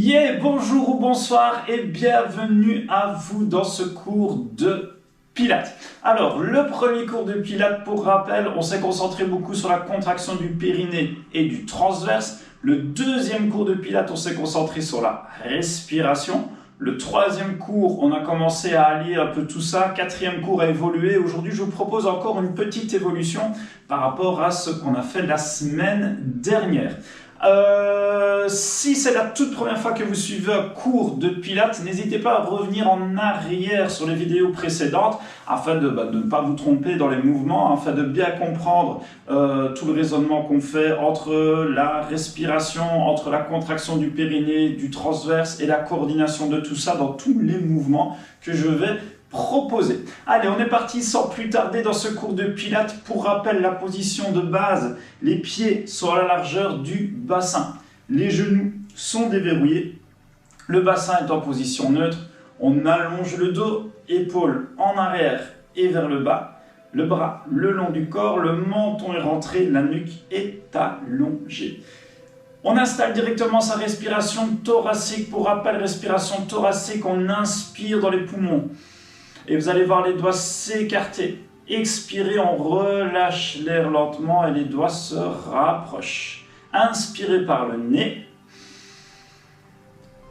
Yeah, bonjour ou bonsoir et bienvenue à vous dans ce cours de Pilates. Alors, le premier cours de Pilates, pour rappel, on s'est concentré beaucoup sur la contraction du périnée et du transverse. Le deuxième cours de Pilates, on s'est concentré sur la respiration. Le troisième cours, on a commencé à allier un peu tout ça. Quatrième cours a évolué. Aujourd'hui, je vous propose encore une petite évolution par rapport à ce qu'on a fait la semaine dernière. Si c'est la toute première fois que vous suivez un cours de Pilates, n'hésitez pas à revenir en arrière sur les vidéos précédentes afin de ne pas vous tromper dans les mouvements, afin de bien comprendre tout le raisonnement qu'on fait entre la respiration, entre la contraction du périnée, du transverse et la coordination de tout ça dans tous les mouvements que je vais proposer. Allez, on est parti sans plus tarder dans ce cours de Pilates. Pour rappel, la position de base, les pieds sont à la largeur du bassin. Les genoux sont déverrouillés. Le bassin est en position neutre. On allonge le dos, épaules en arrière et vers le bas. Le bras le long du corps, le menton est rentré, la nuque est allongée. On installe directement sa respiration thoracique. Pour rappel, respiration thoracique, on inspire dans les poumons. Et vous allez voir les doigts s'écarter. Expirez, on relâche l'air lentement et les doigts se rapprochent. Inspirez par le nez.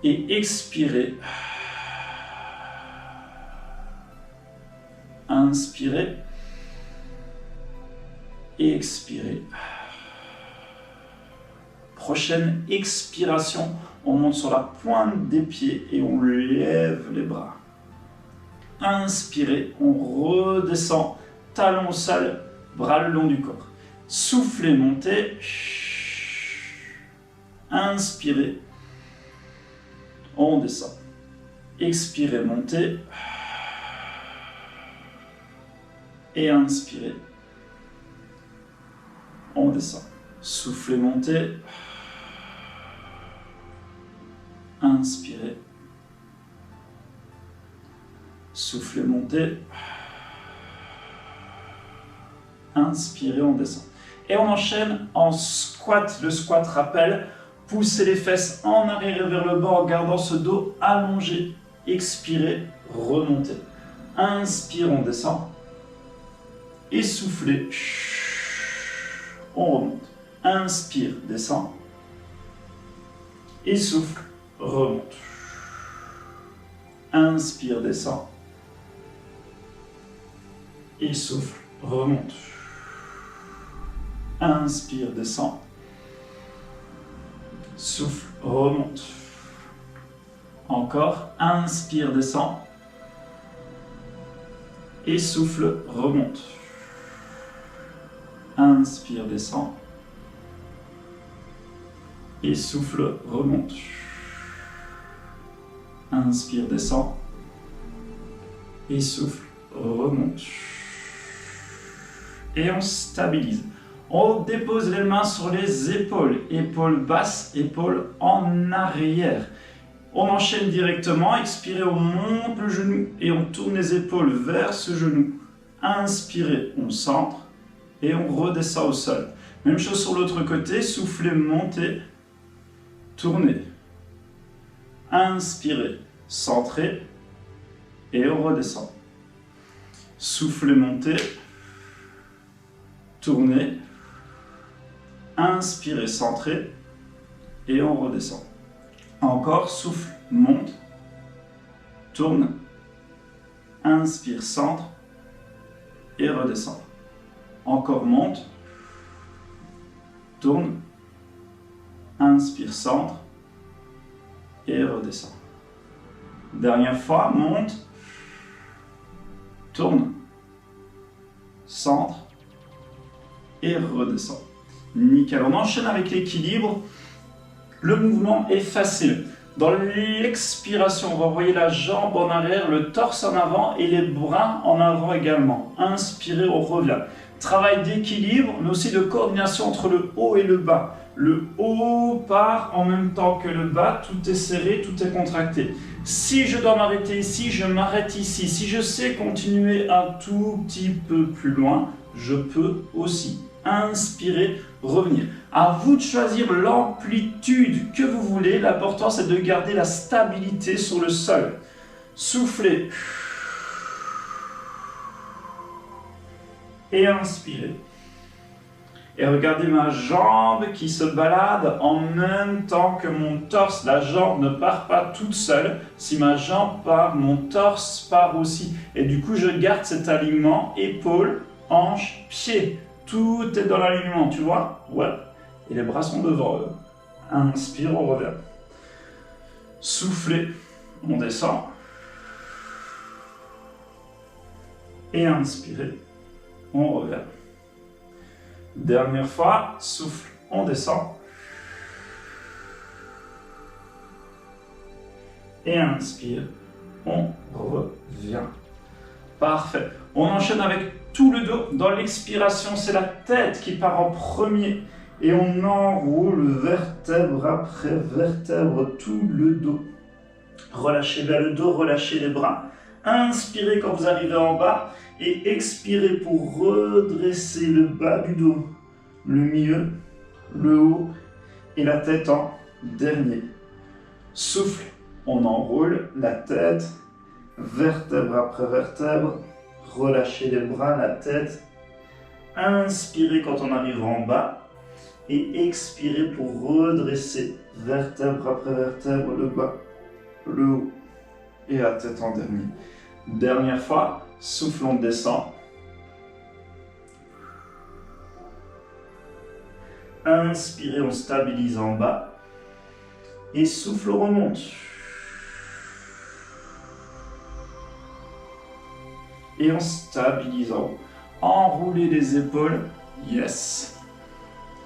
Et expirez. Inspirez. Et expirez. Prochaine expiration, on monte sur la pointe des pieds et on lève les bras. Inspirez, on redescend, talons au sol, bras le long du corps. Soufflez, montez. Inspirez, on descend. Expirez, montez. Et inspirez, on descend. Soufflez, montez. Inspirez. Soufflez, montez. Inspirez, on descend. Et on enchaîne en squat. Le squat rappel, poussez les fesses en arrière et vers le bas en gardant ce dos allongé. Expirez, remontez. Inspire, on descend. Et soufflez, on remonte. Inspire, descend. Et souffle, remonte. Inspire, descend. Et souffle, remonte. Inspire, descend. Souffle, remonte. Encore, inspire, descend. Et souffle, remonte. Inspire, descend. Et souffle, remonte. Inspire, descend. Et souffle, remonte. Et on stabilise. On dépose les mains sur les épaules. Épaules basses, épaules en arrière. On enchaîne directement. Expirez, on monte le genou et on tourne les épaules vers ce genou. Inspirez, on centre et on redescend au sol. Même chose sur l'autre côté. Soufflez, montez, tournez. Inspirez, centrez et on redescend. Soufflez, montez. Tournez, inspirez, centrez et on redescend. Encore, souffle, monte, tourne, inspire, centre et redescend. Encore, monte, tourne, inspire, centre et redescend. Dernière fois, monte, tourne, centre et redescend. Nickel. On enchaîne avec l'équilibre. Le mouvement est facile. Dans l'expiration, on va envoyer la jambe en arrière, le torse en avant et les bras en avant également. Inspirez, on revient. Travail d'équilibre, mais aussi de coordination entre le haut et le bas. Le haut part en même temps que le bas, tout est serré, tout est contracté. Si je dois m'arrêter ici, je m'arrête ici. Si je sais continuer un tout petit peu plus loin, je peux aussi. inspirez, revenir. À vous de choisir l'amplitude que vous voulez. L'important, c'est de garder la stabilité sur le sol. Soufflez. Et inspirez. Et regardez ma jambe qui se balade en même temps que mon torse. La jambe ne part pas toute seule. Si ma jambe part, mon torse part aussi. Et du coup, je garde cet alignement, épaules, hanches, pieds. Tout est dans l'alignement, tu vois? Ouais. Et les bras sont devant eux. Inspire, on revient. Soufflez, on descend. Et inspirez, on revient. Dernière fois, souffle, on descend. Et inspire, on revient. Parfait. On enchaîne avec tout le dos. Dans l'expiration, c'est la tête qui part en premier. Et on enroule vertèbre après vertèbre tout le dos. Relâchez bien le dos, relâchez les bras. Inspirez quand vous arrivez en bas et expirez pour redresser le bas du dos, le milieu, le haut et la tête en dernier. Souffle, on enroule la tête, vertèbre après vertèbre, relâchez les bras, la tête. Inspirez quand on arrive en bas et expirez pour redresser vertèbre après vertèbre, le bas, le haut et la tête en dernier. Dernière fois, souffle, on descend. Inspirez, on stabilise en bas. Et souffle, on remonte. Et on stabilise en haut. Enroulez les épaules. Yes.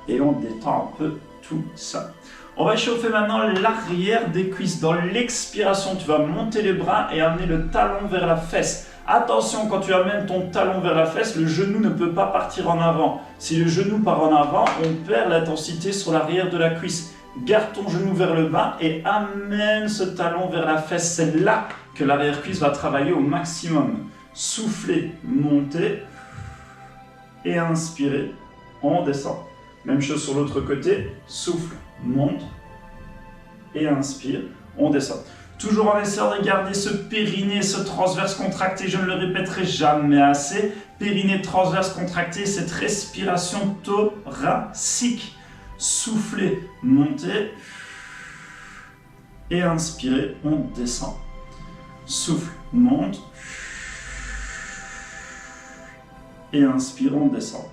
Et on détend un peu tout ça. On va chauffer maintenant l'arrière des cuisses. Dans l'expiration, tu vas monter les bras et amener le talon vers la fesse. Attention, quand tu amènes ton talon vers la fesse, le genou ne peut pas partir en avant. Si le genou part en avant, on perd l'intensité sur l'arrière de la cuisse. Garde ton genou vers le bas et amène ce talon vers la fesse. C'est là que l'arrière-cuisse va travailler au maximum. Soufflez, montez et inspirez, on descend. Même chose sur l'autre côté, souffle, monte et inspire, on descend. Toujours en essayant de garder ce périnée, ce transverse contracté, je ne le répéterai jamais assez. Périnée transverse contracté, cette respiration thoracique. Soufflez, montez et inspirez, on descend. Souffle, monte et inspire, on descend.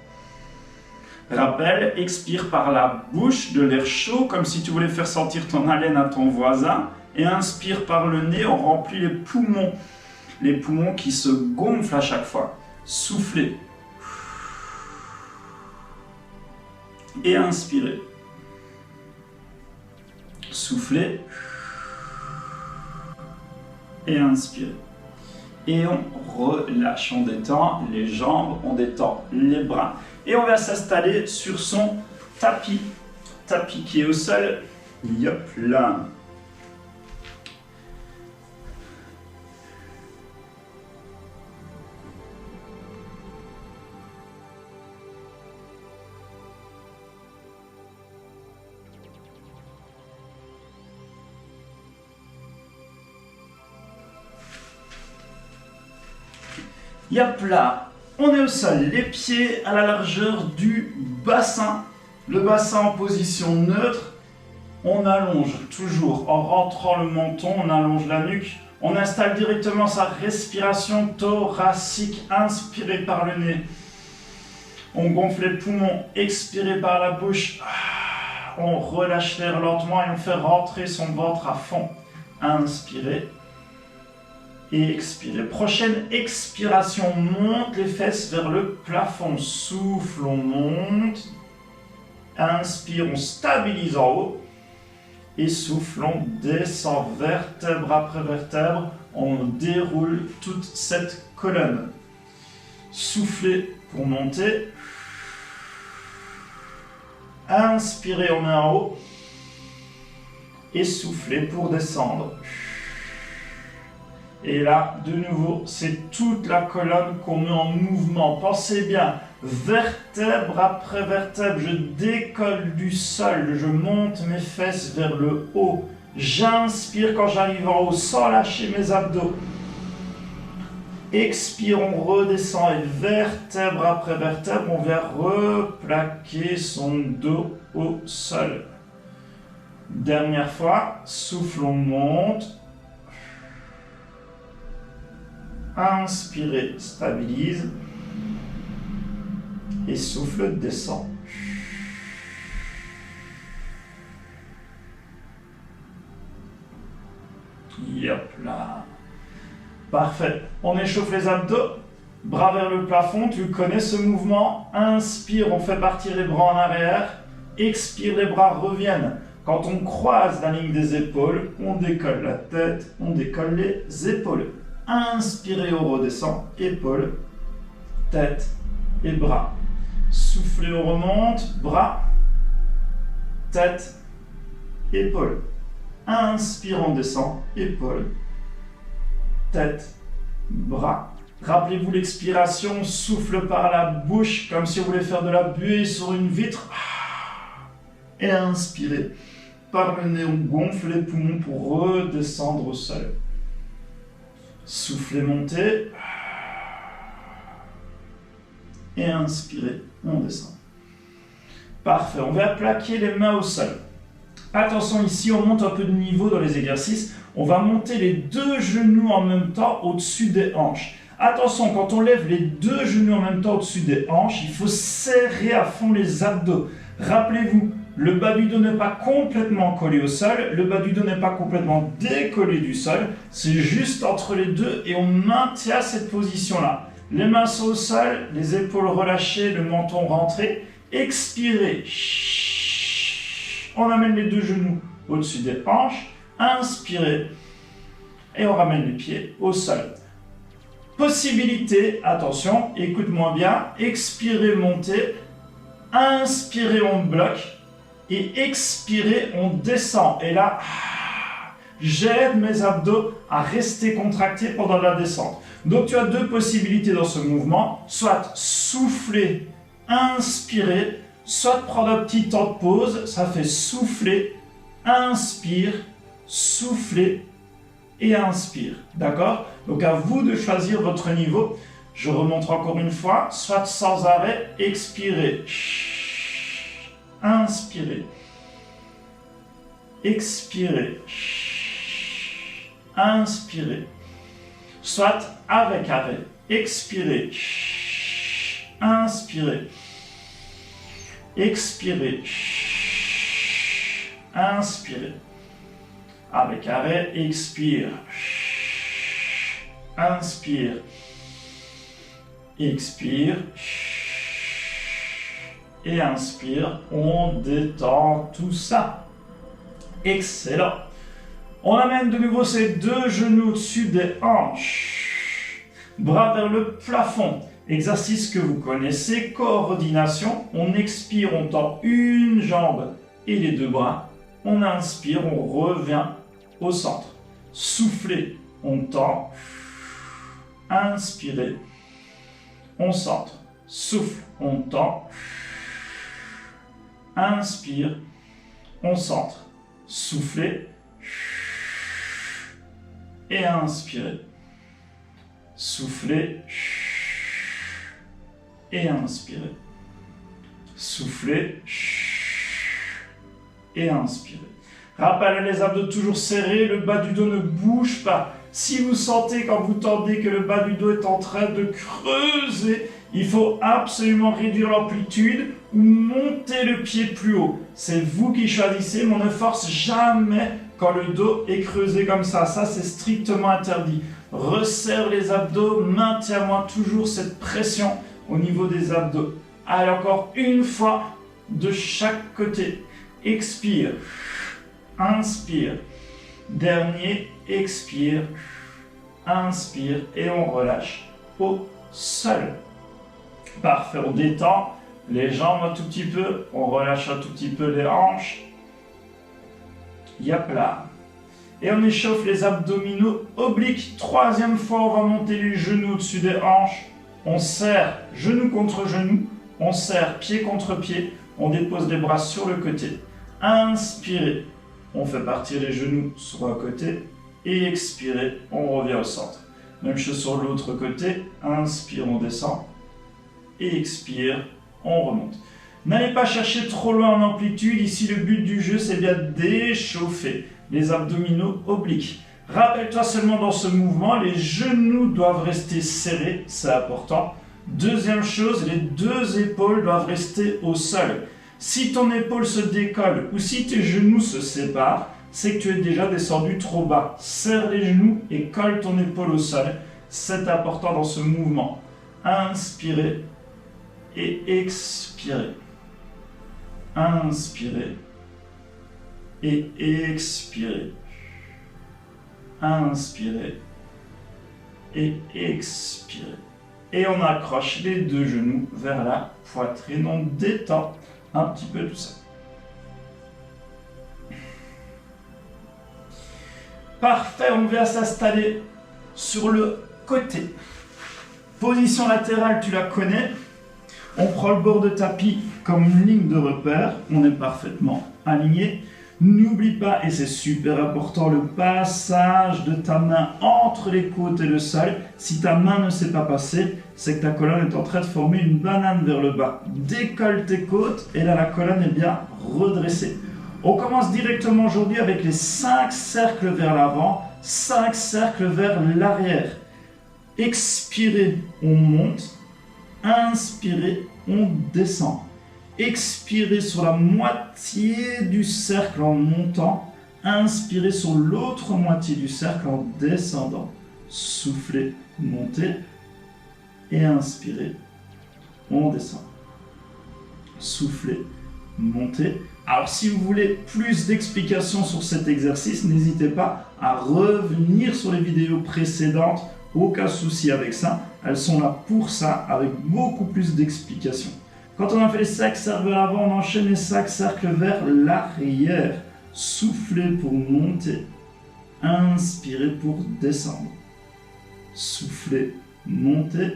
Rappel, expire par la bouche de l'air chaud, comme si tu voulais faire sentir ton haleine à ton voisin. Et inspire par le nez, on remplit les poumons. Les poumons qui se gonflent à chaque fois. Soufflez. Et inspirez. Soufflez. Et inspirez. Et on relâche, on détend les jambes, on détend les bras. Et on va s'installer sur son tapis. Tapis qui est au sol. Yop là. Yop là, on est au sol, les pieds à la largeur du bassin, le bassin en position neutre, on allonge toujours, en rentrant le menton, on allonge la nuque, on installe directement sa respiration thoracique, inspirez par le nez, on gonfle les poumons, expirez par la bouche, on relâche l'air lentement et on fait rentrer son ventre à fond, inspirez. Et expirez. Prochaine expiration, monte les fesses vers le plafond. Souffle, on monte. Inspire, on stabilise en haut. Et souffle, on descend vertèbre après vertèbre. On déroule toute cette colonne. Soufflez pour monter. Inspirez, on met en haut. Et soufflez pour descendre. Et là, de nouveau, c'est toute la colonne qu'on met en mouvement. Pensez bien, vertèbre après vertèbre, je décolle du sol, je monte mes fesses vers le haut. J'inspire quand j'arrive en haut sans lâcher mes abdos. Expire, on redescend et vertèbre après vertèbre, on vient replaquer son dos au sol. Dernière fois, souffle, on monte. Inspirez, stabilise. Et souffle, descend. Yop là. Parfait. On échauffe les abdos. Bras vers le plafond. Tu connais ce mouvement. Inspire, on fait partir les bras en arrière. Expire, les bras reviennent. Quand on croise la ligne des épaules, on décolle la tête, on décolle les épaules. Inspirez, on redescend. Épaules, tête et bras. Soufflez, on remonte. Bras, tête, épaules. Inspire, on descend. Épaules, tête, bras. Rappelez-vous l'expiration, souffle par la bouche comme si vous voulez faire de la buée sur une vitre. Et inspirez. Par le nez, on gonfle les poumons pour redescendre au sol. Soufflez, montez. Et inspirez, on descend. Parfait, on va plaquer les mains au sol. Attention, ici, on monte un peu de niveau dans les exercices. On va monter les deux genoux en même temps au-dessus des hanches. Attention, quand on lève les deux genoux en même temps au-dessus des hanches, il faut serrer à fond les abdos. Rappelez-vous, le bas du dos n'est pas complètement collé au sol, le bas du dos n'est pas complètement décollé du sol, c'est juste entre les deux et on maintient cette position-là. Les mains sont au sol, les épaules relâchées, le menton rentré. Expirez. On amène les deux genoux au-dessus des hanches. Inspirez. Et on ramène les pieds au sol. Possibilité, attention, écoute-moi bien. Expirez, montez. Inspirez, on bloque. Et expirez, on descend. Et là, j'aide mes abdos à rester contractés pendant la descente. Donc tu as deux possibilités dans ce mouvement. Soit souffler, inspirer, soit prendre un petit temps de pause. Ça fait souffler, inspire, souffler et inspire. D'accord? Donc à vous de choisir votre niveau. Je remonte encore une fois. Soit sans arrêt, expirez. Inspirez. Expirez. Inspirez. Soit avec arrêt. Expirez. Inspirez. Expirez. Inspirez. Avec arrêt, expire. Inspire. Expire. Et inspire. On détend tout ça. Excellent. On amène de nouveau ces deux genoux au-dessus des hanches. Bras vers le plafond. Exercice que vous connaissez, coordination. On expire, on tend une jambe et les deux bras. On inspire, on revient au centre. Soufflez, on tend. Inspirez, on centre. Souffle, on tend. Inspire, on centre. Soufflez. Et inspirez. Soufflez. Et inspirez. Soufflez. Et inspirez. Rappelez les abdos toujours serrés, le bas du dos ne bouge pas. Si vous sentez quand vous tendez que le bas du dos est en train de creuser, il faut absolument réduire l'amplitude ou monter le pied plus haut. C'est vous qui choisissez, mais on ne force jamais quand le dos est creusé comme ça. Ça, c'est strictement interdit. Resserre les abdos, maintiens-moi toujours cette pression au niveau des abdos. Allez, encore une fois de chaque côté. Expire. Inspire. Dernier, expire. Inspire et on relâche au sol. Parfait, on détend les jambes un tout petit peu, on relâche un tout petit peu les hanches. Yep là. Et on échauffe les abdominaux obliques. Troisième fois, on va monter les genoux au-dessus des hanches. On serre genou contre genou, on serre pied contre pied, on dépose les bras sur le côté. Inspirez, on fait partir les genoux sur un côté et expirez, on revient au centre. Même chose sur l'autre côté, inspire, on descend et expire, on remonte. N'allez pas chercher trop loin en amplitude, ici le but du jeu c'est bien d'échauffer les abdominaux obliques. Rappelle-toi seulement dans ce mouvement, les genoux doivent rester serrés, c'est important. Deuxième chose, les deux épaules doivent rester au sol. Si ton épaule se décolle ou si tes genoux se séparent, c'est que tu es déjà descendu trop bas. Serre les genoux et colle ton épaule au sol. C'est important dans ce mouvement. Inspirez et expirez. Inspirez et expirez. Inspirez et expirez. Et on accroche les deux genoux vers la poitrine. On détend un petit peu tout ça. Parfait, on vient s'installer sur le côté. Position latérale, tu la connais. On prend le bord de tapis comme une ligne de repère. On est parfaitement aligné. N'oublie pas, et c'est super important, le passage de ta main entre les côtes et le sol. Si ta main ne s'est pas passée, c'est que ta colonne est en train de former une banane vers le bas. Décolle tes côtes et là la colonne est bien redressée. On commence directement aujourd'hui avec les 5 cercles vers l'avant, 5 cercles vers l'arrière. Expirez, on monte. Inspirez, on descend. Expirez sur la moitié du cercle en montant. Inspirez sur l'autre moitié du cercle en descendant. Soufflez, montez. Et inspirez, on descend. Soufflez, montez. Alors si vous voulez plus d'explications sur cet exercice, n'hésitez pas à revenir sur les vidéos précédentes. Aucun souci avec ça. Elles sont là pour ça, avec beaucoup plus d'explications. Quand on a fait les 5 cercles vers l'avant, on enchaîne les 5 cercles vers l'arrière. Soufflez pour monter. Inspirez pour descendre. Soufflez, montez.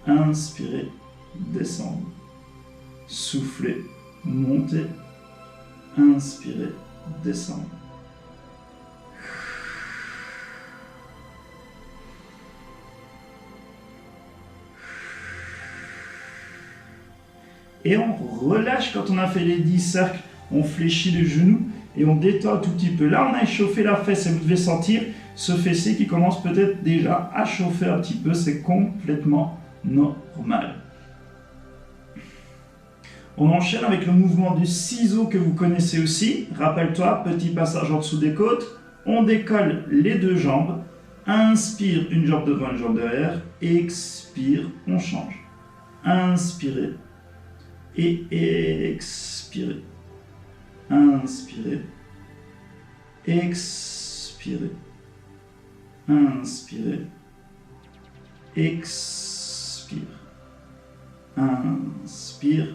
Inspirez, descendre. Soufflez, montez. Inspirez, descendre. Et on relâche quand on a fait les 10 cercles, on fléchit les genoux et on détend un tout petit peu. Là, on a échauffé la fesse et vous devez sentir ce fessier qui commence peut-être déjà à chauffer un petit peu. C'est complètement normal. On enchaîne avec le mouvement du ciseau que vous connaissez aussi. Rappelle-toi, petit passage en dessous des côtes. On décolle les deux jambes. Inspire, une jambe devant, une jambe derrière. Expire, on change. Inspirez. Et expirez. Inspirez. Expirez. Inspirez. Expire. Inspire.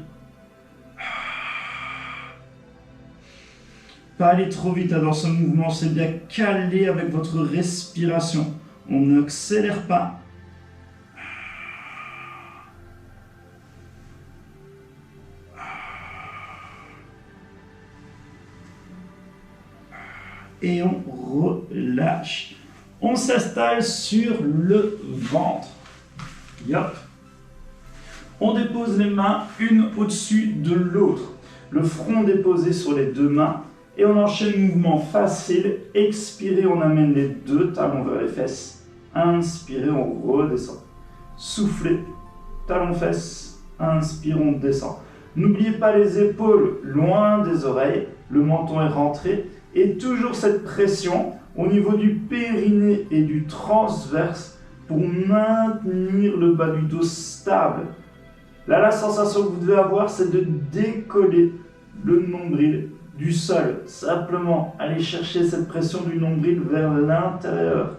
Pas aller trop vite dans ce mouvement, c'est bien caler avec votre respiration. On n'accélère pas. Et on relâche. On s'installe sur le ventre. Yop. On dépose les mains une au-dessus de l'autre. Le front déposé sur les deux mains. Et on enchaîne mouvement facile. Expirez, on amène les deux talons vers les fesses. Inspirez, on redescend. Soufflez, talons fesses. Inspire, on descend. N'oubliez pas les épaules loin des oreilles. Le menton est rentré. Et toujours cette pression au niveau du périnée et du transverse pour maintenir le bas du dos stable. Là, la sensation que vous devez avoir, c'est de décoller le nombril du sol. Simplement, aller chercher cette pression du nombril vers l'intérieur.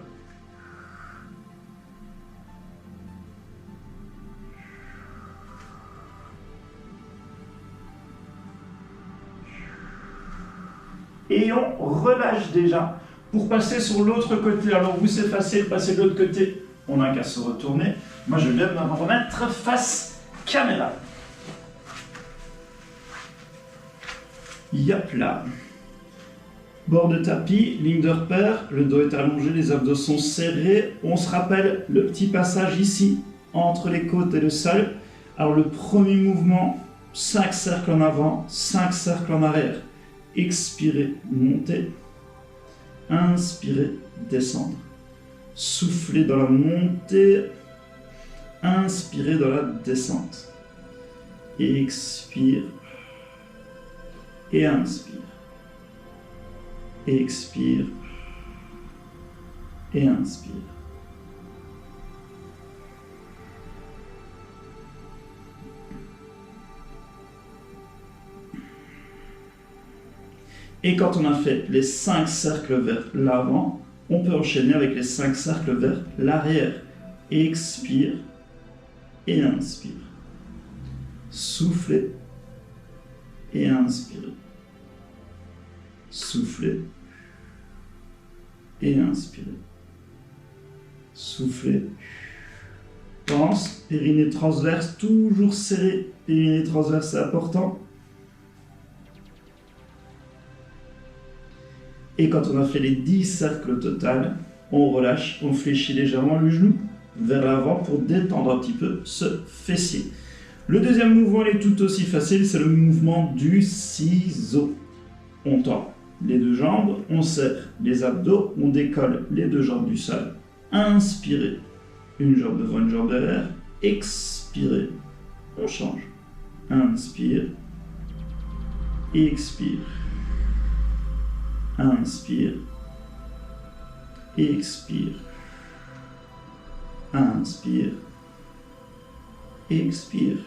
Et on relâche déjà pour passer sur l'autre côté. Alors vous, c'est facile, passez de l'autre côté. on n'a qu'à se retourner. Moi, je vais me remettre face caméra. Yop là. Bord de tapis, ligne de repère, le dos est allongé, les abdos sont serrés. On se rappelle le petit passage ici, entre les côtes et le sol. Alors le premier mouvement, 5 cercles en avant, 5 cercles en arrière. Expirez, montez. Inspirez, descendre. Soufflez dans la montée. Inspirez dans la descente. Expire. Et inspire. Expire. Et inspire. Et quand on a fait les 5 cercles vers l'avant, on peut enchaîner avec les 5 cercles vers l'arrière. Expire et inspire. Soufflez et inspirez. Soufflez et inspirez. Soufflez. Pense, périnée transverse, toujours serré. Périnée transverse, c'est important. Et quand on a fait les 10 cercles au total, on relâche, on fléchit légèrement le genou vers l'avant pour détendre un petit peu ce fessier. Le deuxième mouvement, il est tout aussi facile, c'est le mouvement du ciseau. On tend les deux jambes, on serre les abdos, on décolle les deux jambes du sol. Inspirez, une jambe devant, une jambe derrière. Expirez, on change. Inspire, expire. Inspire, expire, inspire, expire.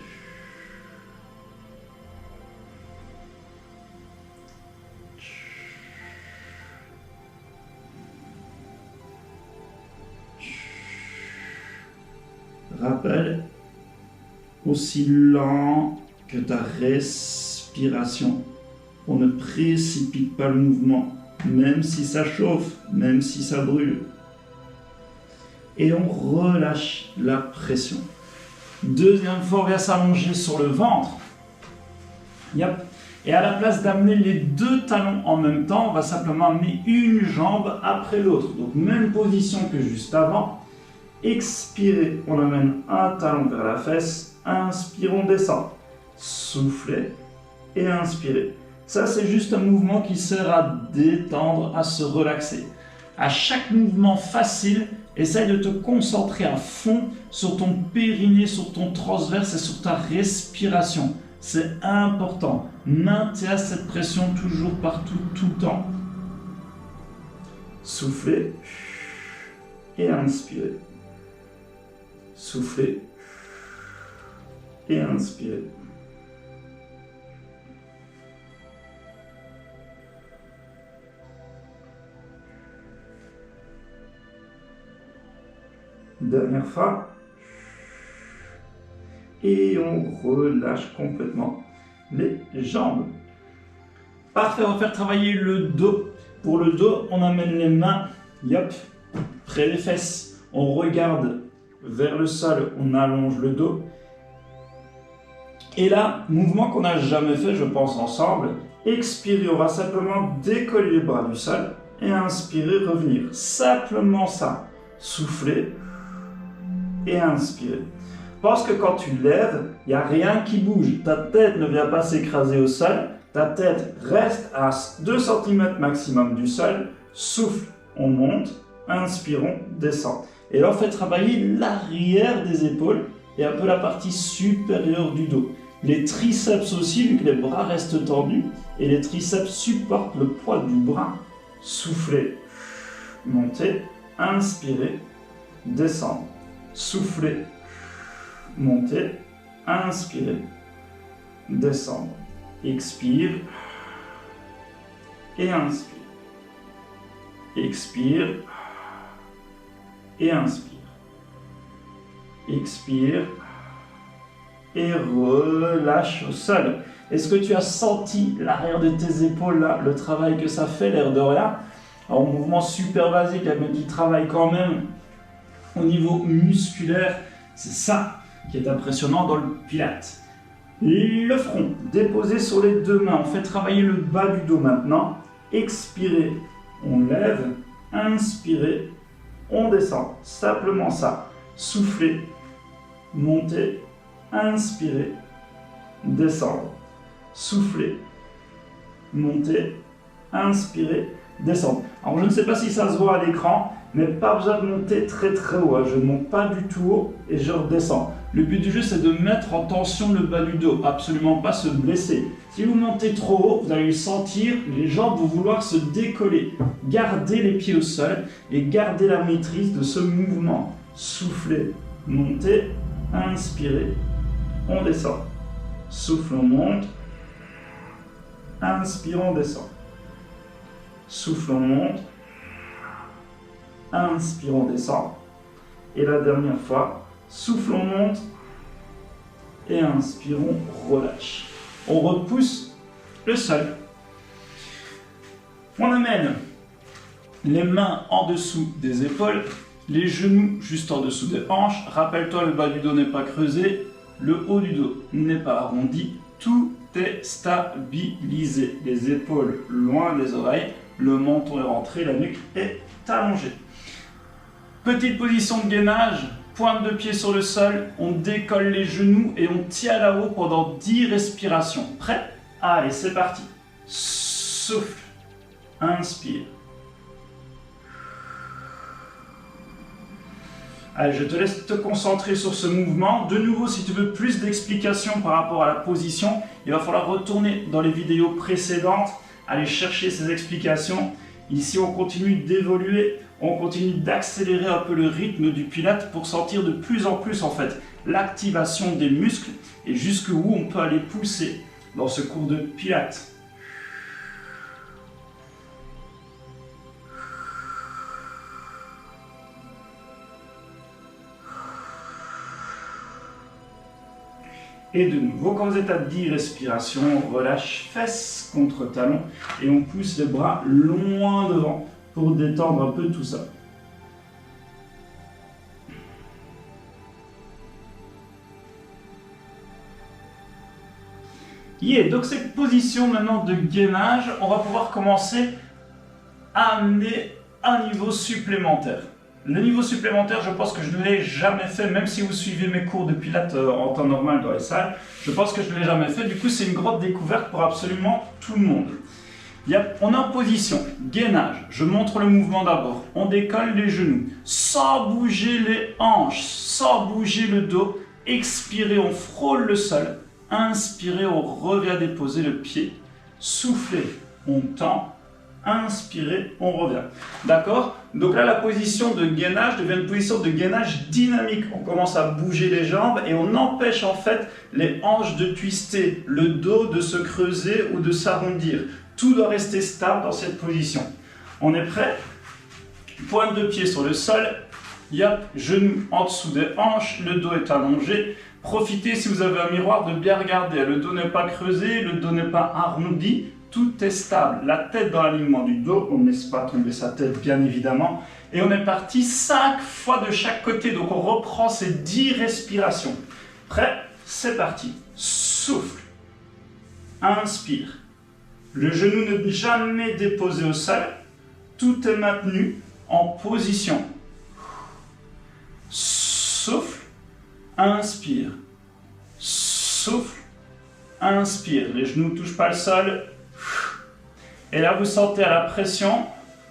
Rappel, aussi lent que ta respiration. On ne précipite pas le mouvement, même si ça chauffe, même si ça brûle. Et on relâche la pression. Deuxième fois, on va s'allonger sur le ventre. Yep. Et à la place d'amener les deux talons en même temps, on va simplement amener une jambe après l'autre. Donc même position que juste avant. Expirez, on amène un talon vers la fesse. Inspire, on descend. Soufflez et inspirez. Ça, c'est juste un mouvement qui sert à détendre, à se relaxer. À chaque mouvement facile, essaye de te concentrer à fond sur ton périnée, sur ton transverse et sur ta respiration. C'est important. Maintiens cette pression toujours, partout, tout le temps. Soufflez et inspirez. Soufflez et inspirez. Dernière fois. Et on relâche complètement les jambes. Parfait, on va faire travailler le dos. Pour le dos, on amène les mains, yop, près des fesses. On regarde vers le sol, on allonge le dos. Et là, mouvement qu'on n'a jamais fait, je pense, ensemble. Expirez, on va simplement décoller les bras du sol et inspirer, revenir. Simplement ça. Soufflez et inspirez. Pense que quand tu lèves, il n'y a rien qui bouge. Ta tête ne vient pas s'écraser au sol. Ta tête reste à 2 cm maximum du sol. Souffle, on monte. Inspirons, descend. Et là, on fait travailler l'arrière des épaules et un peu la partie supérieure du dos. Les triceps aussi, vu que les bras restent tendus. Et les triceps supportent le poids du bras. Soufflez, montez, inspirez, descendre. Soufflez, montez, inspirez, descendre. Expire et inspire. Expire et inspire. Expire et relâche au sol. Est-ce que tu as senti l'arrière de tes épaules là, le travail que ça fait, l'air de rien? En mouvement super basique, mais qui travaille quand même Au niveau musculaire, c'est ça qui est impressionnant dans le Pilates. Le front déposé sur les deux mains, on fait travailler le bas du dos maintenant. Expirez, on lève, inspirez, on descend. Simplement ça. Soufflez, montez, inspirez, descendre. Soufflez, montez, inspirez, descendre. Alors je ne sais pas si ça se voit à l'écran, mais pas besoin de monter très très haut. Je ne monte pas du tout haut et je redescends. Le but du jeu, c'est de mettre en tension le bas du dos, absolument pas se blesser. Si vous montez trop haut, vous allez le sentir, les jambes vont vouloir se décoller. Gardez les pieds au sol et gardez la maîtrise de ce mouvement. Soufflez, montez, inspirez, on descend. Souffle, on monte, inspire, on descend. Souffle, on monte, inspire, on descend. Et la dernière fois, souffle, on monte, et inspire, on relâche. On repousse le sol. On amène les mains en dessous des épaules, les genoux juste en dessous des hanches. Rappelle-toi, le bas du dos n'est pas creusé, le haut du dos n'est pas arrondi. Tout est stabilisé. Les épaules loin des oreilles, le menton est rentré, la nuque est allongée. Petite position de gainage, pointe de pied sur le sol, on décolle les genoux et on tient là-haut pendant 10 respirations. Prêt? Allez, c'est parti. Souffle, inspire. Allez, je te laisse te concentrer sur ce mouvement. De nouveau, si tu veux plus d'explications par rapport à la position, il va falloir retourner dans les vidéos précédentes, aller chercher ces explications. Ici, on continue d'évoluer, on continue d'accélérer un peu le rythme du Pilates pour sentir de plus en plus en fait l'activation des muscles et jusqu'où on peut aller pousser dans ce cours de Pilates. Et de nouveau, quand vous êtes à 10 respirations, on relâche fesses contre talons et on pousse les bras loin devant pour détendre un peu tout ça. Donc cette position maintenant de gainage, on va pouvoir commencer à amener un niveau supplémentaire. Le niveau supplémentaire, je pense que je ne l'ai jamais fait, même si vous suivez mes cours de Pilates en temps normal dans les salles, je pense que je ne l'ai jamais fait. Du coup, c'est une grande découverte pour absolument tout le monde. On est en position, gainage. Je montre le mouvement d'abord. On décolle les genoux, sans bouger les hanches, sans bouger le dos. Expirez, on frôle le sol. Inspirez, on revient déposer le pied. Soufflez, on tend. Inspirez, on revient. D'accord? Donc là, la position de gainage devient une position de gainage dynamique. On commence à bouger les jambes et on empêche en fait les hanches de twister, le dos de se creuser ou de s'arrondir. Tout doit rester stable dans cette position. On est prêt? Pointe de pied sur le sol. Yop, genoux en dessous des hanches, le dos est allongé. Profitez, si vous avez un miroir, de bien regarder. Le dos n'est pas creusé, le dos n'est pas arrondi. Tout est stable. La tête dans l'alignement du dos. On ne laisse pas tomber sa tête, bien évidemment. Et on est parti 5 fois de chaque côté. Donc on reprend ces 10 respirations. Prêt? C'est parti. Souffle. Inspire. Le genou n'est jamais déposé au sol. Tout est maintenu en position. Souffle. Inspire. Souffle. Inspire. Les genoux ne touchent pas le sol. Et là, vous sentez la pression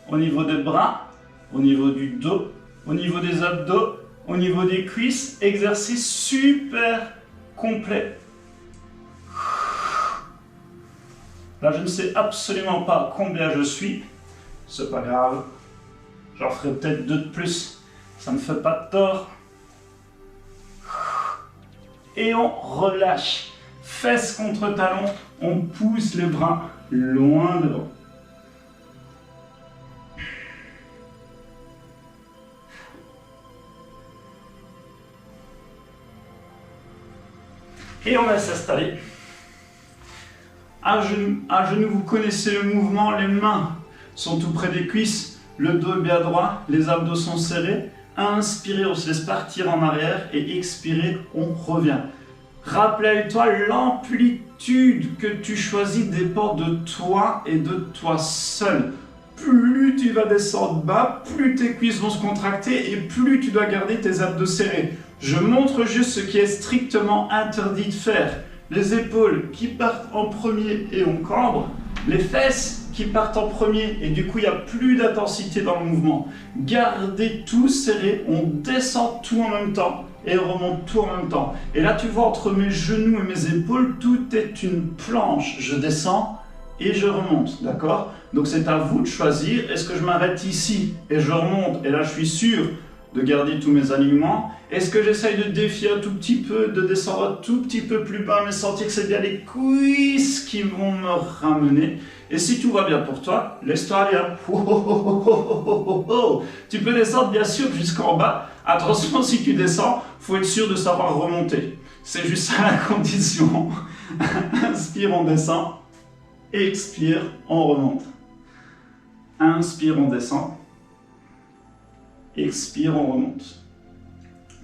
au niveau des bras, au niveau du dos, au niveau des abdos, au niveau des cuisses. Exercice super complet. Là, je ne sais absolument pas combien je suis. C'est pas grave. J'en ferai peut-être 2 de plus. Ça ne me fait pas de tort. Et on relâche. Fesses contre talons. On pousse les bras loin devant. Et on va s'installer. À genoux, vous connaissez le mouvement, les mains sont tout près des cuisses, le dos est bien droit, les abdos sont serrés. Inspirez, on se laisse partir en arrière et expirez, on revient. Rappelle-toi, l'amplitude que tu choisis dépend de toi et de toi seul. Plus tu vas descendre bas, plus tes cuisses vont se contracter et plus tu dois garder tes abdos serrés. Je montre juste ce qui est strictement interdit de faire. Les épaules qui partent en premier et on cambre. Les fesses qui partent en premier et du coup il n'y a plus d'intensité dans le mouvement. Gardez tout serré, on descend tout en même temps et on remonte tout en même temps. Et là tu vois entre mes genoux et mes épaules, tout est une planche. Je descends et je remonte, d'accord? Donc c'est à vous de choisir, est-ce que je m'arrête ici et je remonte et là je suis sûr de garder tous mes alignements? Est-ce que j'essaye de défier un tout petit peu, de descendre un tout petit peu plus bas, mais sentir que c'est bien les cuisses qui vont me ramener? Et si tout va bien pour toi, laisse-toi aller. Tu peux descendre bien sûr jusqu'en bas. Attention, si tu descends, il faut être sûr de savoir remonter. C'est juste ça la condition. Inspire, on descend. Expire, on remonte. Inspire, on descend. Expire, on remonte.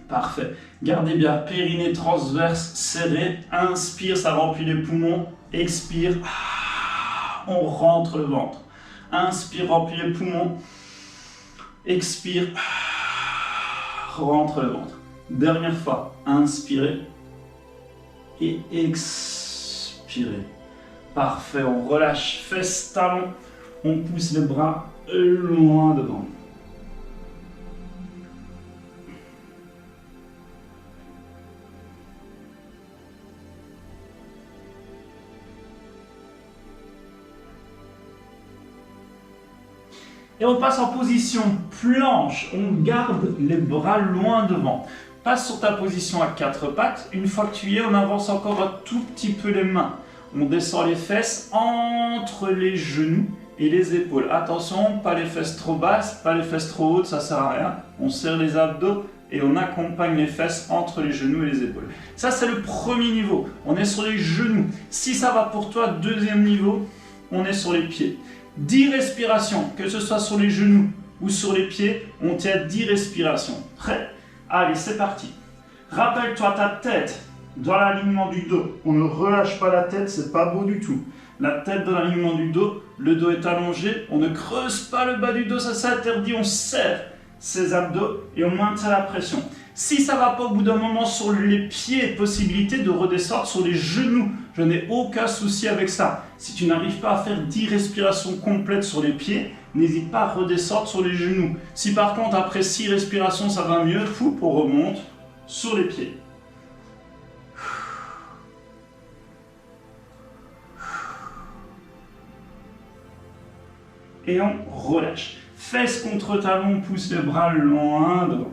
Parfait. Gardez bien, périnée transverse serré. Inspire, ça remplit les poumons. Expire, on rentre le ventre. Inspire, remplit les poumons. Expire, rentre le ventre. Dernière fois, inspirez et expirez. Parfait, on relâche fesses, talons. On pousse les bras loin devant. Et on passe en position planche, on garde les bras loin devant. Passe sur ta position à quatre pattes. Une fois que tu y es, on avance encore un tout petit peu les mains. On descend les fesses entre les genoux et les épaules. Attention, pas les fesses trop basses, pas les fesses trop hautes, ça sert à rien. On serre les abdos et on accompagne les fesses entre les genoux et les épaules. Ça, c'est le premier niveau. On est sur les genoux. Si ça va pour toi, deuxième niveau, on est sur les pieds. 10 respirations, que ce soit sur les genoux ou sur les pieds, on tient 10 respirations. Prêt? Allez, c'est parti. Rappelle-toi ta tête dans l'alignement du dos. On ne relâche pas la tête, c'est pas beau du tout. La tête dans l'alignement du dos, le dos est allongé, on ne creuse pas le bas du dos, ça s'interdit, on serre ses abdos et on maintient la pression. Si ça ne va pas au bout d'un moment sur les pieds, possibilité de redescendre sur les genoux. Je n'ai aucun souci avec ça. Si tu n'arrives pas à faire 10 respirations complètes sur les pieds, n'hésite pas à redescendre sur les genoux. Si par contre après 6 respirations ça va mieux, on remonte sur les pieds. Et on relâche. Fesses contre talons, on pousse les bras loin devant.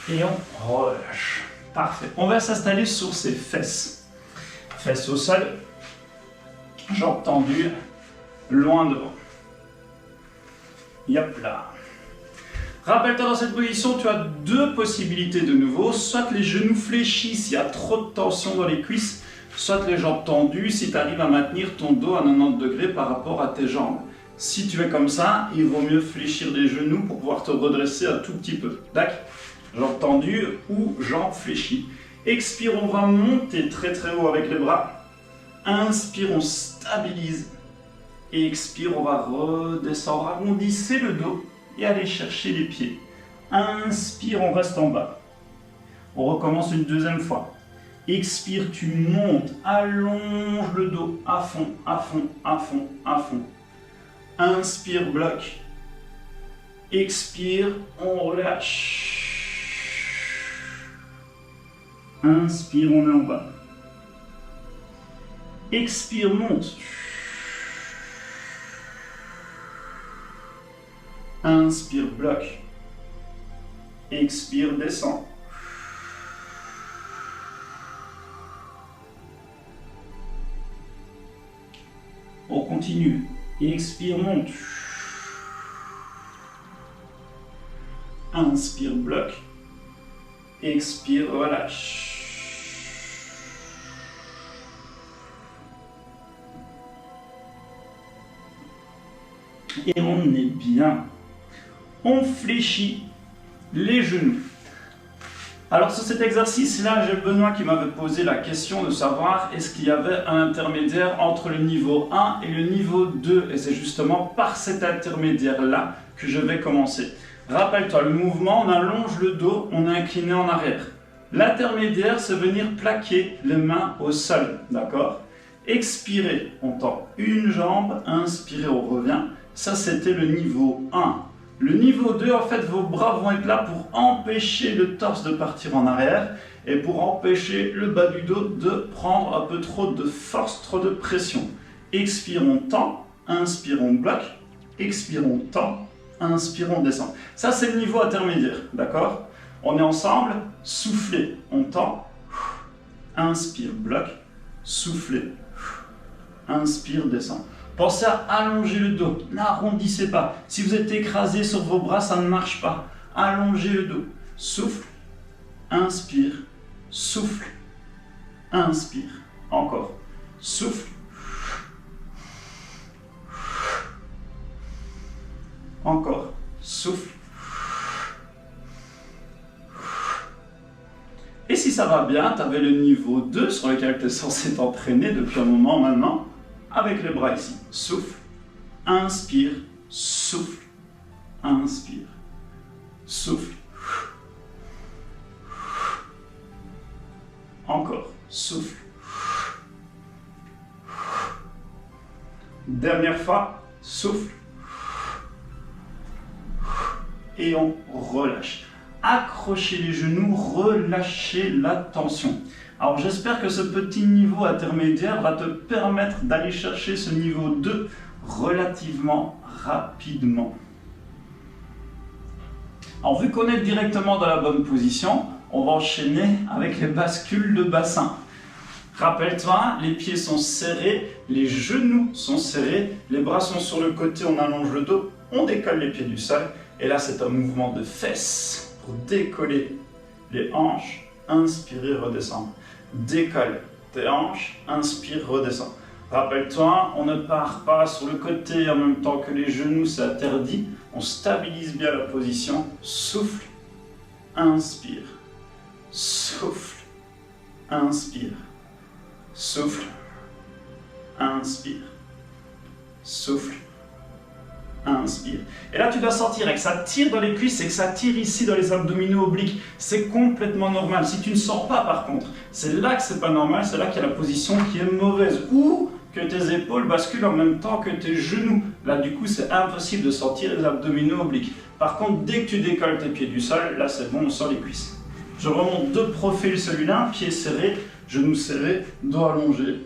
Et on relâche. Parfait. On va s'installer sur ses fesses. Fesses au sol. Jambes tendues. Loin devant. Yop là. Rappelle-toi, dans cette position, tu as deux possibilités de nouveau. Soit les genoux fléchis s'il y a trop de tension dans les cuisses, soit les jambes tendues si tu arrives à maintenir ton dos à 90 degrés par rapport à tes jambes. Si tu es comme ça, il vaut mieux fléchir les genoux pour pouvoir te redresser un tout petit peu. D'accord ? Jambes tendues ou jambes fléchies. Expire, on va monter très très haut avec les bras. Inspire, on stabilise. Et expire, on va redescendre. Arrondissez le dos et allez chercher les pieds. Inspire, on reste en bas. On recommence une deuxième fois. Expire, tu montes, allonge le dos à fond, à fond, à fond, à fond. Inspire, bloc. Expire, on relâche. Inspire, on est en bas. Expire, monte. Inspire, bloc. Expire, descend. On continue. Expire, monte. Inspire, bloc. Expire, relâche. Et on est bien. On fléchit les genoux. Alors sur cet exercice-là, j'ai Benoît qui m'avait posé la question de savoir est-ce qu'il y avait un intermédiaire entre le niveau 1 et le niveau 2. Et c'est justement par cet intermédiaire-là que je vais commencer. Rappelle-toi, le mouvement, on allonge le dos, on est incliné en arrière. L'intermédiaire, c'est venir plaquer les mains au sol, d'accord? Expirer, on tend une jambe, inspirer, on revient. Ça, c'était le niveau 1. Le niveau 2, en fait, vos bras vont être là pour empêcher le torse de partir en arrière et pour empêcher le bas du dos de prendre un peu trop de force, trop de pression. Expirons, tend, inspirons, bloque, expirons, tend, inspirons, descend. Ça, c'est le niveau intermédiaire, d'accord? On est ensemble, soufflez, on tend, inspire, bloque, soufflez, inspire, descend. Pensez à allonger le dos, n'arrondissez pas. Si vous êtes écrasé sur vos bras, ça ne marche pas. Allongez le dos, souffle, inspire, souffle, inspire. Encore, souffle, encore, souffle. Et si ça va bien, tu avais le niveau 2 sur lequel tu es censé t'entraîner depuis un moment maintenant. Avec les bras ici. Souffle, inspire, souffle, inspire, souffle. Encore, souffle. Dernière fois, souffle. Et on relâche. Accrochez les genoux, relâchez la tension. Alors j'espère que ce petit niveau intermédiaire va te permettre d'aller chercher ce niveau 2 relativement rapidement. Alors vu qu'on est directement dans la bonne position, on va enchaîner avec les bascules de bassin. Rappelle-toi, les pieds sont serrés, les genoux sont serrés, les bras sont sur le côté, on allonge le dos, on décolle les pieds du sol. Et là c'est un mouvement de fesses pour décoller les hanches, inspirer, redescendre. Décolle tes hanches, inspire, redescend. Rappelle-toi, on ne part pas sur le côté en même temps que les genoux, c'est interdit. On stabilise bien la position. Souffle, inspire, souffle, inspire, souffle, inspire, souffle, inspire. Et là, tu dois sentir que ça tire dans les cuisses et que ça tire ici dans les abdominaux obliques. C'est complètement normal. Si tu ne sens pas, par contre, c'est là que c'est pas normal, c'est là qu'il y a la position qui est mauvaise. Ou que tes épaules basculent en même temps que tes genoux. Là, du coup, c'est impossible de sentir les abdominaux obliques. Par contre, dès que tu décolles tes pieds du sol, là, c'est bon, on sent les cuisses. Je remonte de profil celui-là, pieds serrés, genoux serrés, dos allongé.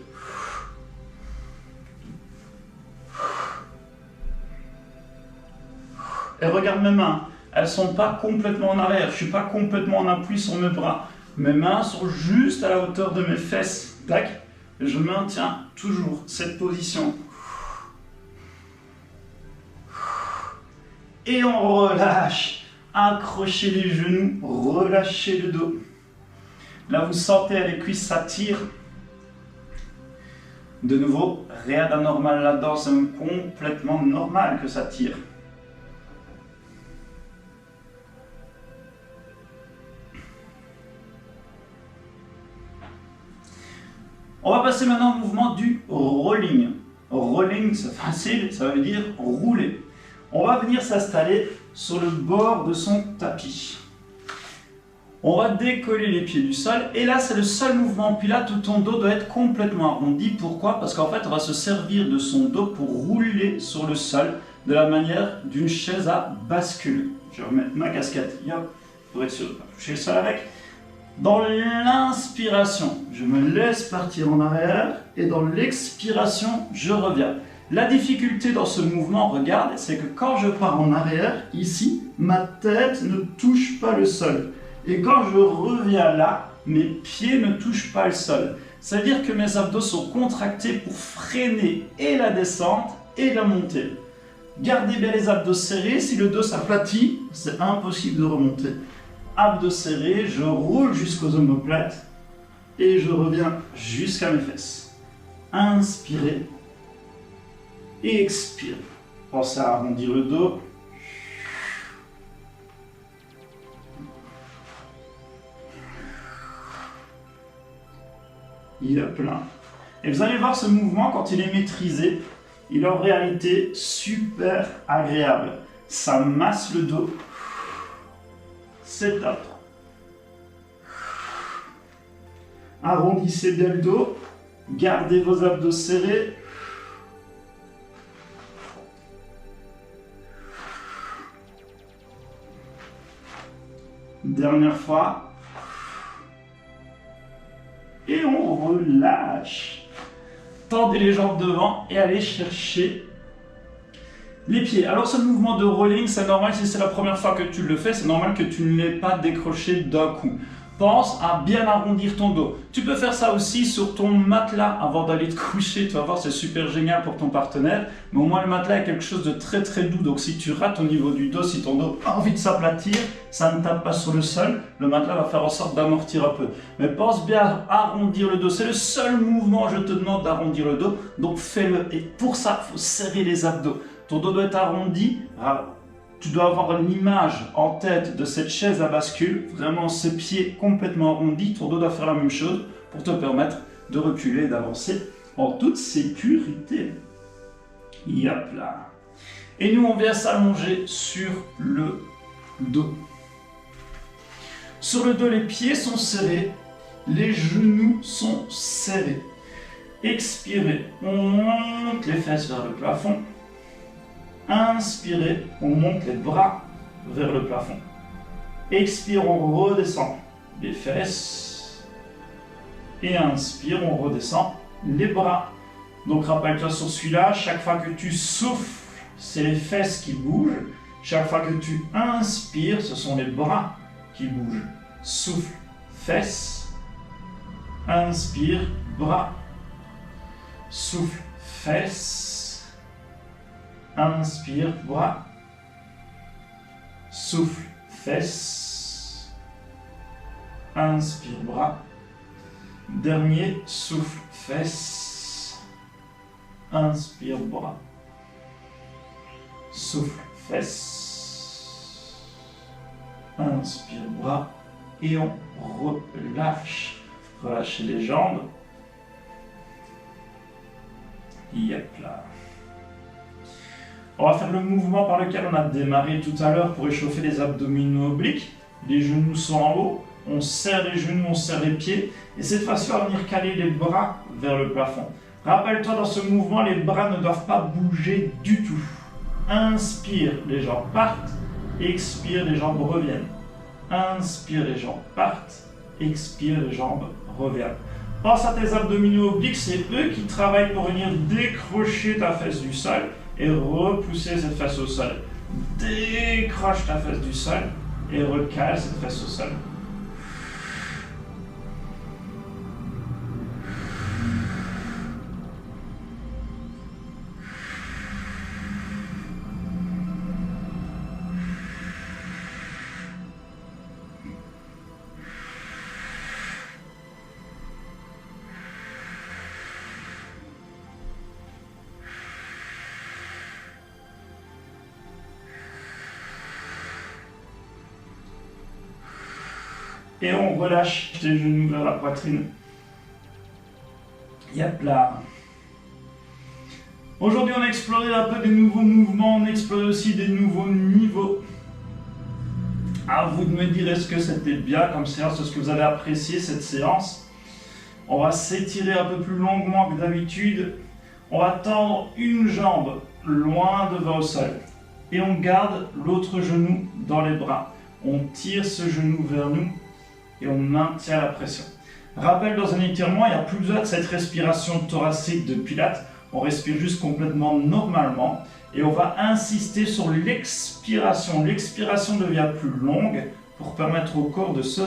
Et regarde mes mains, elles ne sont pas complètement en arrière, je ne suis pas complètement en appui sur mes bras. Mes mains sont juste à la hauteur de mes fesses. Tac. Et je maintiens toujours cette position. Et on relâche. Accrochez les genoux, relâchez le dos. Là, vous sentez les cuisses, ça tire. De nouveau, rien d'anormal là-dedans, c'est complètement normal que ça tire. On va passer maintenant au mouvement du rolling. Rolling, c'est facile, ça veut dire rouler. On va venir s'installer sur le bord de son tapis. On va décoller les pieds du sol. Et là, c'est le seul mouvement en pilates où ton dos doit être complètement arrondi. Pourquoi? Parce qu'en fait, on va se servir de son dos pour rouler sur le sol de la manière d'une chaise à bascule. Je vais remettre ma casquette, pour être sûr de ne pas toucher le sol avec. Dans l'inspiration, je me laisse partir en arrière et dans l'expiration, je reviens. La difficulté dans ce mouvement, regarde, c'est que quand je pars en arrière, ici, ma tête ne touche pas le sol. Et quand je reviens là, mes pieds ne touchent pas le sol. C'est-à-dire que mes abdos sont contractés pour freiner et la descente et la montée. Gardez bien les abdos serrés, si le dos s'aplatit, c'est impossible de remonter. Abdos serrés, je roule jusqu'aux omoplates et je reviens jusqu'à mes fesses. Inspirez et expirez. Pensez à arrondir le dos. Il y a plein. Et vous allez voir ce mouvement, quand il est maîtrisé, il est en réalité super agréable. Ça masse le dos. C'est top. Arrondissez bien le dos. Gardez vos abdos serrés. Dernière fois. Et on relâche. Tendez les jambes devant et allez chercher les pieds. Alors ce mouvement de rolling, c'est normal si c'est la première fois que tu le fais, c'est normal que tu ne l'aies pas décroché d'un coup. Pense à bien arrondir ton dos. Tu peux faire ça aussi sur ton matelas avant d'aller te coucher. Tu vas voir, c'est super génial pour ton partenaire. Mais au moins, le matelas est quelque chose de très très doux. Donc si tu rates au niveau du dos, si ton dos a envie de s'aplatir, ça ne tape pas sur le sol. Le matelas va faire en sorte d'amortir un peu. Mais pense bien à arrondir le dos. C'est le seul mouvement, je te demande d'arrondir le dos. Donc fais-le. Et pour ça, il faut serrer les abdos. Ton dos doit être arrondi. Tu dois avoir l'image en tête de cette chaise à bascule, vraiment ses pieds complètement arrondis. Ton dos doit faire la même chose pour te permettre de reculer et d'avancer en toute sécurité. Yop là. Et nous, on vient s'allonger sur le dos. Sur le dos, les pieds sont serrés, les genoux sont serrés. Expirez, on monte les fesses vers le plafond. Inspirez, on monte les bras vers le plafond. Expire, on redescend les fesses. Et inspire, on redescend les bras. Donc rappelle-toi sur celui-là, chaque fois que tu souffles, c'est les fesses qui bougent. Chaque fois que tu inspires, ce sont les bras qui bougent. Souffle, fesses. Inspire, bras. Souffle, fesses. Inspire, bras. Souffle, fesses. Inspire, bras. Dernier, souffle, fesses. Inspire, bras. Souffle, fesses. Inspire, bras. Et on relâche. Relâchez les jambes. Yep là. On va faire le mouvement par lequel on a démarré tout à l'heure pour échauffer les abdominaux obliques. Les genoux sont en haut, on serre les genoux, on serre les pieds. Et cette fois-ci, on va venir caler les bras vers le plafond. Rappelle-toi, dans ce mouvement, les bras ne doivent pas bouger du tout. Inspire, les jambes partent. Expire, les jambes reviennent. Inspire, les jambes partent. Expire, les jambes reviennent. Pense à tes abdominaux obliques, c'est eux qui travaillent pour venir décrocher ta fesse du sol et repousser cette fesse au sol. Décroche ta fesse du sol et recale cette fesse au sol. Et on relâche tes genoux vers la poitrine. Yep là. Aujourd'hui, on a exploré un peu des nouveaux mouvements, on a exploré aussi des nouveaux niveaux. À vous de me dire est-ce que c'était bien comme séance, est-ce que vous avez apprécié cette séance. On va s'étirer un peu plus longuement que d'habitude. On va tendre une jambe loin devant le sol. Et on garde l'autre genou dans les bras. On tire ce genou vers nous. Et on maintient la pression. Rappel, dans un étirement, il n'y a plus besoin de cette respiration thoracique de Pilates. On respire juste complètement normalement. Et on va insister sur l'expiration. L'expiration devient plus longue pour permettre au corps de se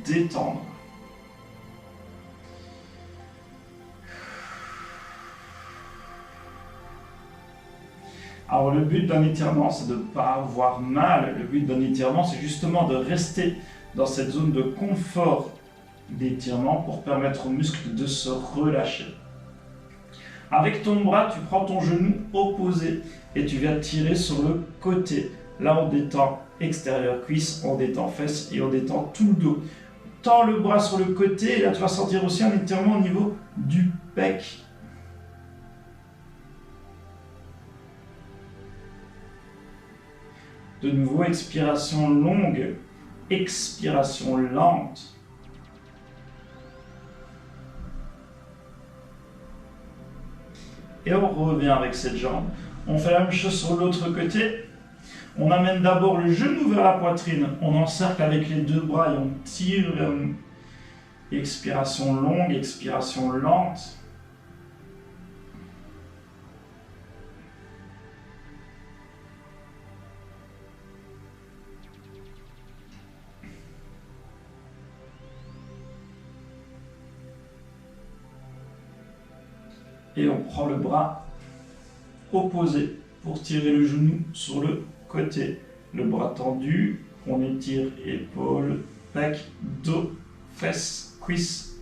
détendre. Alors le but d'un étirement, c'est de ne pas avoir mal. Le but d'un étirement, c'est justement de rester dans cette zone de confort d'étirement pour permettre aux muscles de se relâcher. Avec ton bras, tu prends ton genou opposé et tu viens tirer sur le côté. Là, on détend extérieur cuisse, on détend fesses et on détend tout le dos. Tends le bras sur le côté et là, tu vas sentir aussi un étirement au niveau du pec. De nouveau, expiration longue, expiration lente. Et on revient avec cette jambe. On fait la même chose sur l'autre côté. On amène d'abord le genou vers la poitrine. On encercle avec les deux bras et on tire vers nous. Expiration longue, expiration lente. Et on prend le bras opposé pour tirer le genou sur le côté. Le bras tendu, on étire épaules, pec, dos, fesses, cuisses.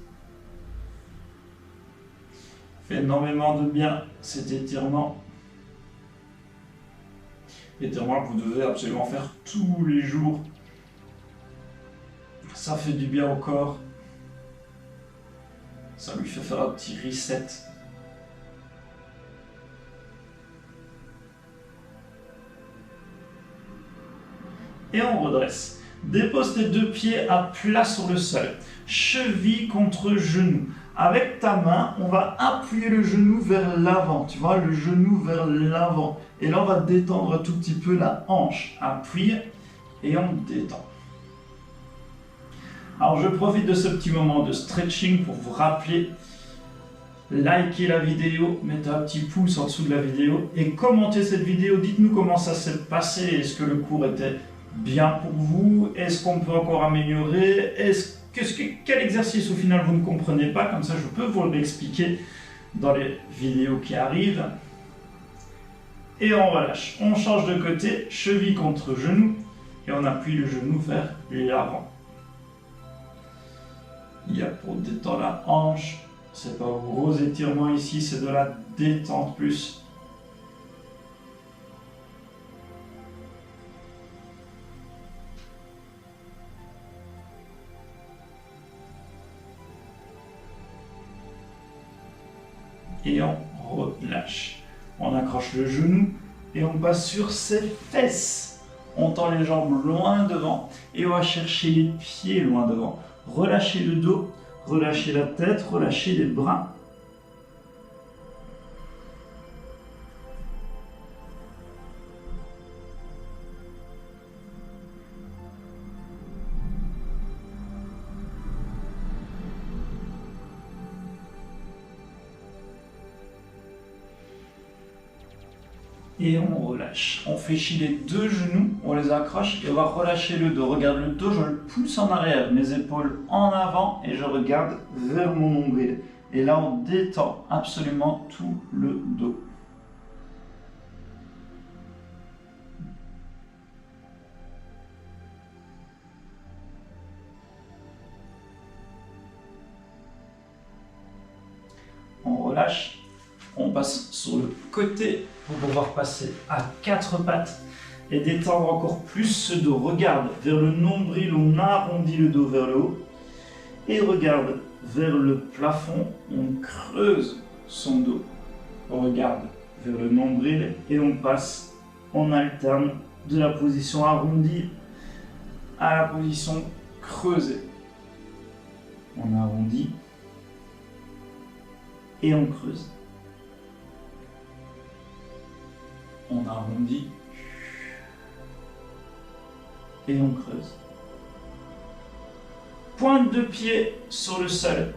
Fait énormément de bien cet étirement. Étirement que vous devez absolument faire tous les jours. Ça fait du bien au corps. Ça lui fait faire un petit reset. Et on redresse. Dépose tes deux pieds à plat sur le sol. Cheville contre genou. Avec ta main, on va appuyer le genou vers l'avant. Tu vois, le genou vers l'avant. Et là, on va détendre un tout petit peu la hanche. Appuie et on détend. Alors, je profite de ce petit moment de stretching pour vous rappeler. Likez la vidéo, mettez un petit pouce en dessous de la vidéo et commentez cette vidéo. Dites-nous comment ça s'est passé. Est-ce que le cours était bien pour vous? Est-ce qu'on peut encore améliorer? Quel exercice au final vous ne comprenez pas? Comme ça je peux vous l'expliquer dans les vidéos qui arrivent. Et on relâche. On change de côté, cheville contre genou et on appuie le genou vers l'avant. Il y a pour détendre la hanche. C'est pas un gros étirement ici, c'est de la détente plus. Et on relâche. On accroche le genou et on passe sur ses fesses. On tend les jambes loin devant et on va chercher les pieds loin devant. Relâchez le dos, relâchez la tête, relâchez les bras. Et on relâche. On fléchit les deux genoux, on les accroche et on va relâcher le dos. Regarde le dos, je le pousse en arrière, mes épaules en avant et je regarde vers mon nombril. Et là, on détend absolument tout le dos. On relâche. On passe sur le côté pour pouvoir passer à quatre pattes et détendre encore plus ce dos. Regarde vers le nombril, on arrondit le dos vers le haut. Et regarde vers le plafond, on creuse son dos. On regarde vers le nombril et on passe, on alterne de la position arrondie à la position creusée. On arrondit et on creuse. On arrondit et on creuse. Pointe de pied sur le sol.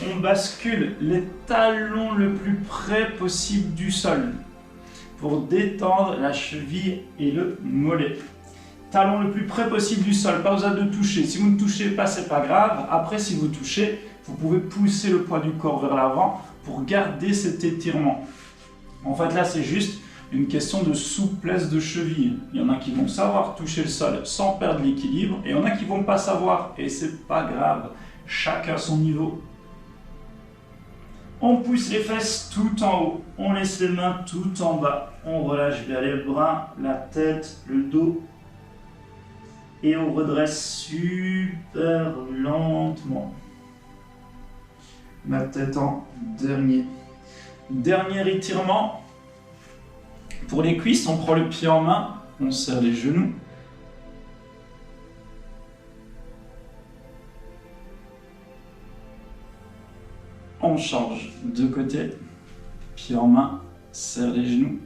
On bascule les talons le plus près possible du sol pour détendre la cheville et le mollet. Talon le plus près possible du sol, pas besoin de toucher. Si vous ne touchez pas, c'est pas grave. Après, si vous touchez, vous pouvez pousser le poids du corps vers l'avant pour garder cet étirement. En fait, là, c'est juste une question de souplesse de cheville. Il y en a qui vont savoir toucher le sol sans perdre l'équilibre et il y en a qui vont pas savoir et c'est pas grave. Chacun son niveau. On pousse les fesses tout en haut, on laisse les mains tout en bas, on relâche bien les bras, la tête, le dos et on redresse super lentement. La tête en dernier. Dernier étirement. Pour les cuisses, on prend le pied en main, on serre les genoux. On change de côté, pied en main, serre les genoux.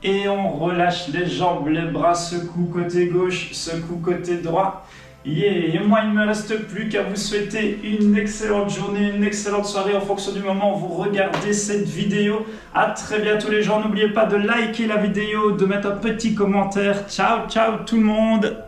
Et on relâche les jambes, les bras, secoue côté gauche, secoue côté droit. Yeah. Et moi, il ne me reste plus qu'à vous souhaiter une excellente journée, une excellente soirée en fonction du moment où vous regardez cette vidéo. À très bientôt les gens, n'oubliez pas de liker la vidéo, de mettre un petit commentaire. Ciao, ciao tout le monde!